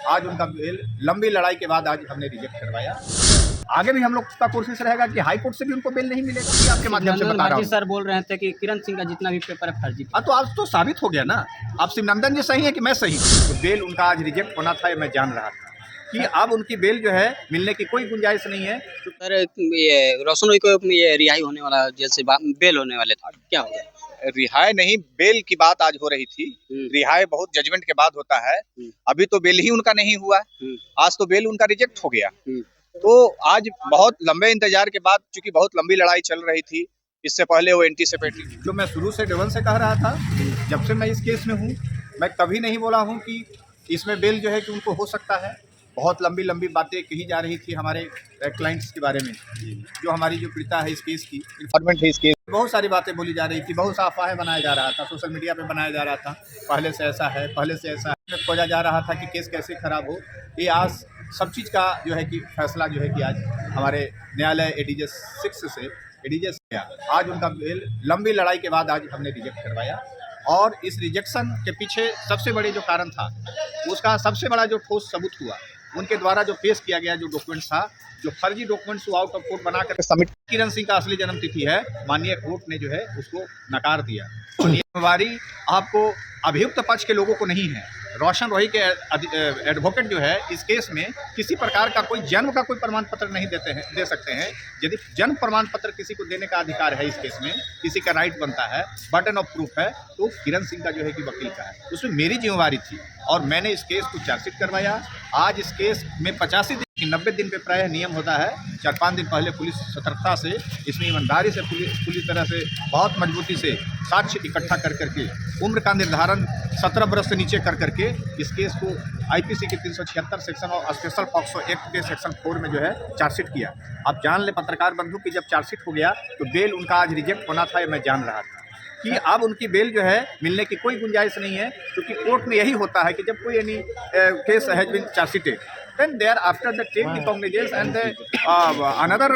आज उनका बेल लंबी लड़ाई के बाद आज हमने रिजेक्ट करवाया। आगे भी हम लोग का कोशिश रहेगा कि हाई कोर्ट से भी उनको बेल नहीं मिलेगा। ये आपके माध्यम से बता रहा हूँ। सर बोल रहे थे कि किरण सिंह का जितना भी पेपर है फर्जी। तो आज तो साबित हो गया ना। आप शिवनंदन जी सही है कि मैं सही? तो बेल उनका आज रिजेक्ट होना था, मैं जान रहा था कि अब उनकी बेल जो है मिलने की कोई गुंजाइश नहीं है। सर ये रोशन रोई को ये रिहाई होने वाला जैसे बेल होने वाले थे, क्या होगा? रिहाई नहीं, बेल की बात आज हो रही थी। रिहाई बहुत जजमेंट के बाद होता है। अभी तो बेल ही उनका नहीं हुआ, आज तो बेल उनका रिजेक्ट हो गया। तो आज बहुत लंबे इंतजार के बाद, चूंकि बहुत लंबी लड़ाई चल रही थी, इससे पहले वो एंटीसिपेटरी जो मैं शुरू से डेवन से कह रहा था, जब से मैं इस केस में हूँ, मैं कभी नहीं बोला हूँ कि इसमें बेल जो है कि उनको हो सकता है। बहुत लंबी लंबी बातें कही जा रही थी हमारे क्लाइंट्स के बारे में, जो हमारी जो पीड़िता है इस केस की, इन्फॉर्मेंट है इस केस, बहुत सारी बातें बोली जा रही थी, बहुत सा अफवाह बनाया जा रहा था, सोशल मीडिया पे बनाया जा रहा था, पहले से ऐसा है, पहले से ऐसा है, खोजा जा रहा था कि केस कैसे खराब हो। ये आज सब चीज़ का जो है कि फैसला जो है कि आज हमारे न्यायालय एडीजे 6 से एडीजे आज उनका बेल लंबी लड़ाई के बाद आज हमने रिजेक्ट करवाया। और इस रिजेक्शन के पीछे सबसे बड़े जो कारण था, उसका सबसे बड़ा जो ठोस सबूत हुआ, उनके द्वारा जो पेश किया गया जो डॉक्यूमेंट्स था, जो फर्जी डॉक्यूमेंट्स को आउट ऑफ कोर्ट बनाकर सबमिट। किरण सिंह का असली जन्म तिथि है, माननीय कोर्ट ने जो है उसको नकार दिया। जिम्मेवारी आपको अभियुक्त पक्ष के लोगों को नहीं है। रोशन रोही के एडवोकेट जो है इस केस में किसी प्रकार का कोई जन्म का कोई प्रमाण पत्र नहीं दे सकते हैं। यदि जन्म प्रमाण पत्र किसी को देने का अधिकार है इस केस में, किसी का राइट बनता है, बर्डन ऑफ प्रूफ है, तो किरण सिंह का जो है कि वकील का है। उसमें मेरी जिम्मेवारी थी और मैंने इस केस को चार्जशीट करवाया। आज इस केस में 85 दिन 90 दिन पे प्रायः नियम होता है। 4-5 दिन पहले पुलिस सतर्कता से, इसमें ईमानदारी से पूरी तरह से बहुत मजबूती से साक्ष्य इकट्ठा कर करके, उम्र का निर्धारण 17 वर्ष से नीचे कर करके इस केस को आईपीसी के 376 सेक्शन और स्पेशल पॉक्सो एक्ट के सेक्शन 4 में जो है चार्जशीट किया। आप जान ले पत्रकार बंधु कि जब चार्जशीट हो गया तो बेल उनका आज रिजेक्ट होना था, मैं जान रहा था कि अब उनकी बेल जो है मिलने की कोई गुंजाइश नहीं है। क्योंकि कोर्ट में यही होता है कि जब कोई यानी case has been chargesheeted, then thereafter the take the cognizance and another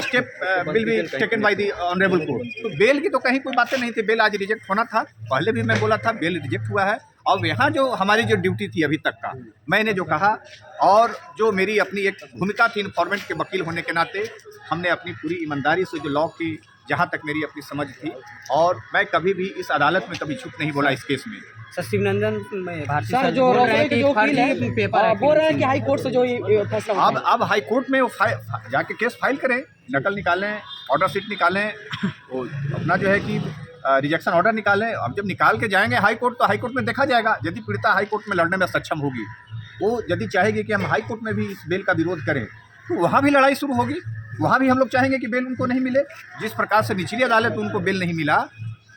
step will be taken by the honorable court। तो बेल की तो कहीं कोई बातें नहीं थी, बेल आज रिजेक्ट होना था। पहले भी मैं बोला था बेल रिजेक्ट हुआ है। और यहाँ जो हमारी जो ड्यूटी थी अभी तक का, मैंने जो कहा और जो मेरी अपनी एक भूमिका थी इन्फॉर्मेंट के वकील होने के नाते, हमने अपनी पूरी ईमानदारी से जो लॉ की जहाँ तक मेरी अपनी समझ थी, और मैं कभी भी इस अदालत में कभी झूठ नहीं बोला इस केस में। सर शिवनंदन भारती सर जो पेपर है बोल रहे हैं कि हाई कोर्ट से जो फैसला अब हाई कोर्ट में वो जाके केस फाइल करें, नकल निकालें, ऑर्डर शीट निकालें, वो अपना जो है कि रिजेक्शन ऑर्डर निकालें। अब जब निकाल के जाएंगे हाई कोर्ट, तो हाई कोर्ट में देखा जाएगा। यदि पीड़िता हाई कोर्ट में लड़ने में सक्षम होगी, वो यदि चाहेगी कि हम हाई कोर्ट में भी इस बेल का विरोध करें, तो वहाँ भी लड़ाई शुरू होगी। वहाँ भी हम लोग चाहेंगे कि बेल उनको नहीं मिले, जिस प्रकार से निचली अदालत उनको बेल नहीं मिला।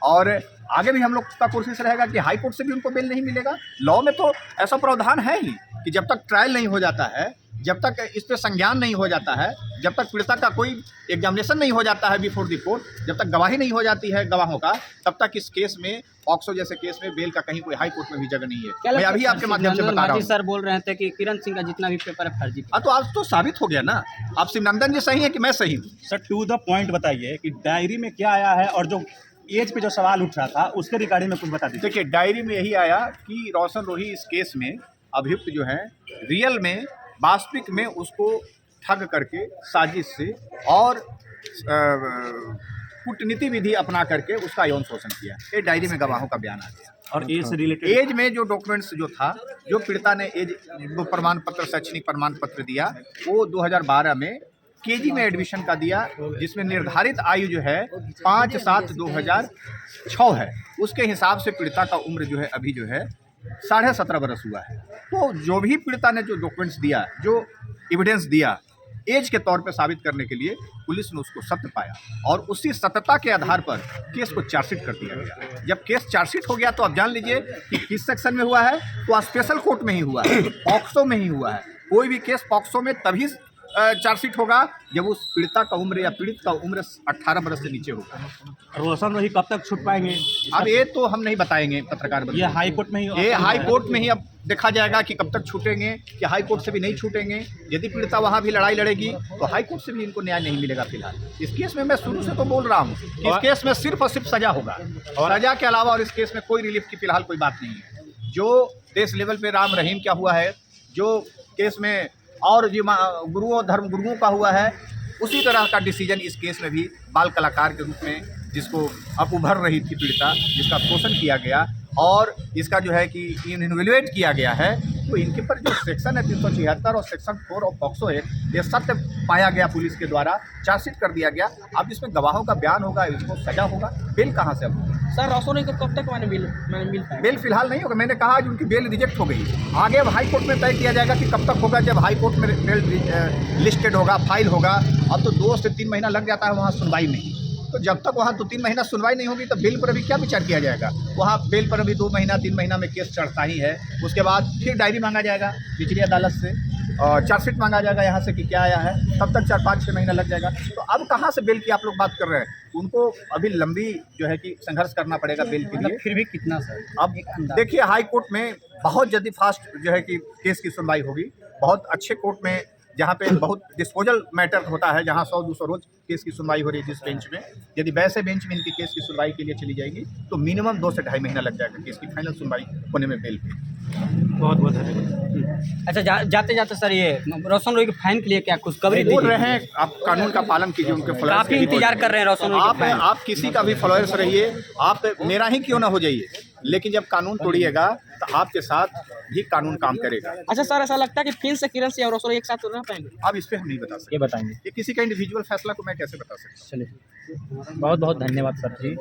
और आगे भी हम लोग का कोशिश रहेगा कि हाई कोर्ट से भी उनको बेल नहीं मिलेगा। लॉ में तो ऐसा प्रावधान है ही कि जब तक ट्रायल नहीं हो जाता है, जब तक इस पर संज्ञान नहीं हो जाता है, जब तक पीड़िता का कोई एग्जामिनेशन नहीं हो जाता है बिफोर द कोर्ट, जब तक गवाही नहीं हो जाती है गवाहों का, तब तक इस केस में, पॉक्सो जैसे केस में, बेल का कहीं कोई हाई कोर्ट में भी जगह नहीं है। मैं अभी आपके माध्यम से बता रहा हूँ। सर बोल रहे थे कि किरण सिंह का जितना भी पेपर है फर्जी। तो आज तो साबित हो गया ना। आप शिवनंदन जी सही है कि मैं सही हूँ? सर टू द पॉइंट बताइए कि डायरी में क्या आया है, और जो एज पे जो सवाल उठ रहा था उसके रिगार्डिंग में कुछ बता दीजिए। देखिए, डायरी में यही आया कि रोशन रोही इस केस में अभियुक्त जो है, रियल में वास्तविक में उसको ठग करके साजिश से और कूटनीति विधि अपना करके उसका यौन शोषण किया। ये डायरी में गवाहों का बयान आ गया। और एज से रिलेटेड, एज में जो डॉक्यूमेंट्स जो था, जो पीड़िता ने एज प्रमाण पत्र, शैक्षणिक प्रमाण पत्र दिया, वो 2012 में केजी में एडमिशन का दिया, जिसमें निर्धारित आयु जो है 5/7/2006 है। उसके हिसाब से पीड़िता का उम्र जो है अभी जो है 17.5 वर्ष हुआ है। तो जो भी पीड़िता ने जो डॉक्यूमेंट्स दिया, जो एविडेंस दिया, एज के तौर पर साबित करने के लिए पुलिस ने उसको सत्य पाया, और उसी सत्यता के आधार पर केस को चार्जशीट कर दिया गया। जब केस चार्जशीट हो गया तो आप जान लीजिए कि किस सेक्शन में हुआ है, तो स्पेशल कोर्ट में ही हुआ है, पॉक्सो में ही हुआ है। कोई भी केस पॉक्सो में तभी चार्जशीट होगा जब उस पीड़िता का उम्र या पीड़ित का उम्र 18 वर्ष से नीचे होगा। रोशन रोही कब तक छूट पाएंगे? अब ये तो हम नहीं बताएंगे पत्रकार बंधु। ये हाई कोर्ट में ही, ये हाई कोर्ट में ही अब देखा जाएगा कि कब तक छूटेंगे, कि हाई कोर्ट से भी नहीं छूटेंगे। यदि पीड़िता वहाँ भी लड़ाई लड़ेगी तो हाई कोर्ट से भी इनको न्याय नहीं मिलेगा। फिलहाल इस केस में मैं शुरू से तो बोल रहा हूँ कि इस केस में सिर्फ और सिर्फ सजा होगा, सजा के अलावा और इस केस में कोई रिलीफ की फिलहाल कोई बात नहीं है। जो देश लेवल पे राम रहीम क्या हुआ है, जो केस में और जो गुरुओं धर्म गुरुओं का हुआ है, उसी तरह का डिसीजन इस केस में भी बाल कलाकार के रूप में जिसको अब उभर रही थी पीड़िता, जिसका शोषण किया गया और इसका जो है कि इन्वेलुएट किया गया है, तो इनके पर जो सेक्शन है 376 और सेक्शन 4 ऑफ पॉक्सो है, ये सत्य पाया गया पुलिस के द्वारा, चार्जशीट कर दिया गया। अब इसमें गवाहों का बयान होगा, इसको सजा होगा। बेल कहाँ से अब सर रोशन को कब तक मैंने मिल पाएगा? बेल फिलहाल नहीं होगा। मैंने कहा कि उनकी बेल रिजेक्ट हो गई। आगे अब हाई कोर्ट में तय किया जाएगा कि कब तक होगा। जब हाई कोर्ट में बेल लिस्टेड होगा, फाइल होगा, अब तो 2 से 3 महीना लग जाता है वहाँ सुनवाई में। तो जब तक वहाँ 2-3 महीना सुनवाई नहीं होगी तो बेल पर अभी क्या विचार किया जाएगा? वहाँ बेल पर अभी 2 महीना 3 महीना में केस चढ़ता ही है। उसके बाद फिर डायरी मांगा जाएगा निचली अदालत से और चार्जशीट मांगा जाएगा यहाँ से कि क्या आया है, तब तक 4-5-6 महीना लग जाएगा। तो अब कहाँ से बेल की आप लोग बात कर रहे हैं? उनको अभी लंबी जो है कि संघर्ष करना पड़ेगा बेल के लिए। फिर भी कितना सर? अब देखिए हाई कोर्ट में बहुत जल्दी फास्ट जो है कि केस की सुनवाई होगी। बहुत अच्छे कोर्ट में जहाँ पे बहुत डिस्पोजल मैटर होता है, जहाँ 100-200 रोज केस की सुनवाई हो रही है जिस बेंच में, यदि वैसे बेंच में इनकी केस की सुनवाई के लिए चली जाएगी तो मिनिमम 2 से 2.5 महीना लग जाएगा केस की फाइनल सुनवाई होने में बेल पे। बहुत बहुत धन्यवाद। अच्छा जाते जाते सर ये रोशन रोय के फैन के लिए क्या कुछ कवरेज बोल दीजिए? रहे हैं आप कानून का पालन कीजिए, उनके फॉलोअर्स काफी इंतजार कर रहे हैं रोशन रोय के फैन। आप किसी का भी फॉलोअर्स रहिए, आप मेरा ही क्यों ना हो जाइए, लेकिन जब कानून तोड़िएगा तो आपके साथ भी कानून काम करेगा। अच्छा सर, ऐसा लगता है कि फिर से किरण सिंह और रोशन एक साथ रह पाएंगे? अब इस पे हम नहीं बता सकते। ये बताएंगे। ये किसी का इंडिविजुअल फैसला को मैं कैसे बता सकता हूँ। चलिए बहुत बहुत धन्यवाद सर जी।